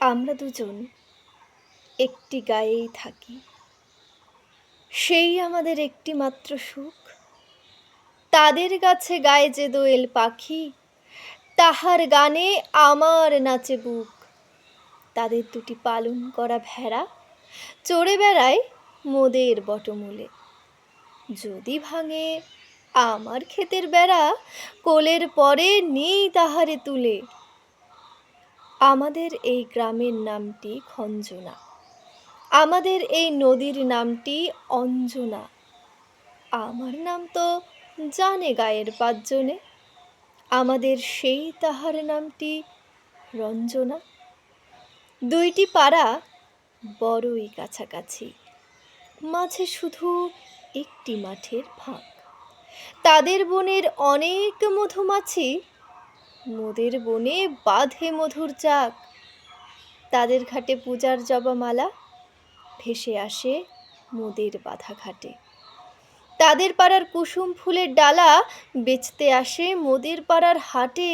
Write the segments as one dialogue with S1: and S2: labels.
S1: আমরা দুজন একটি গায়েই থাকি, সেই আমাদের একটি মাত্র সুখ। তাদের কাছে গায়ে যে দোয়েল পাখি, তাহার গানে আমার নাচে বুক। তাদের দুটি পালন করা ভেড়া চড়ে বেড়ায় মোদের বটমূলে। যদি ভাঙে আমার ক্ষেতের বেড়া, কোলের পরে নেই তাহারে তুলে। আমাদের এই গ্রামের নামটি খঞ্জনা, আমাদের এই নদীর নামটি অঞ্জনা। আমার নাম তো জানে গায়ের পাঁচজনে, আমাদের সেই তাহার নামটি রঞ্জনা। দুইটি পাড়া বড়ই কাছাকাছি, মাঝে শুধু একটি মাঠের ফাঁক। তাদের বনের অনেক মধুমাছি, মোদের বনে বাঁধে মধুর চাক। তাদের ঘাটে পূজার জবামালা ভেসে আসে মোদের বাঁধা ঘাটে। তাদের পাড়ার কুসুম ফুলের ডালা বেচতে আসে মোদের পাড়ার হাটে।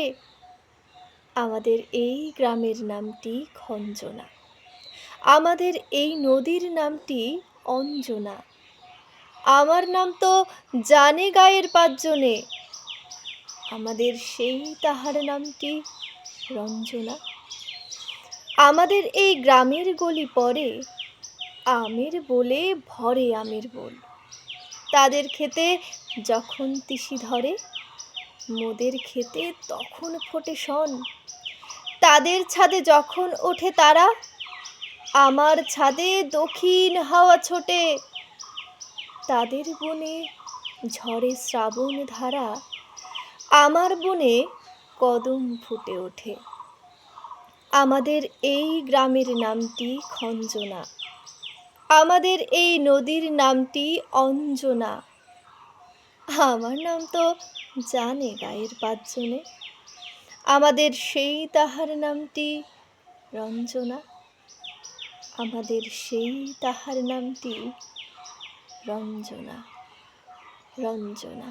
S1: আমাদের এই গ্রামের নামটি খঞ্জনা, আমাদের এই নদীর নামটি অঞ্জনা। আমার নাম তো জানে গায়ের পাঁচজনে, আমাদের সেই তাহার নামটি রঞ্জনা। আমাদের এই গ্রামের গলি পরে আমের বলে ভরে আমের বোল। তাদের খেতে যখন তিসি ধরে, মোদের খেতে তখন ফোটে শন। তাদের ছাদে যখন ওঠে তারা, আমার ছাদে দক্ষিণ হাওয়া ছোটে। তাদের বনে ঝরে শ্রাবণ ধারা, আমার বনে কদম ফুটে ওঠে। আমাদের এই গ্রামের নামটি খঞ্জনা, আমাদের এই নদীর নামটি অঞ্জনা। আমার নাম তো জানে গায়ের পাঁচজনে, আমাদের সেই তাহার নামটি রঞ্জনা, আমাদের সেই তাহার নামটি রঞ্জনা, রঞ্জনা।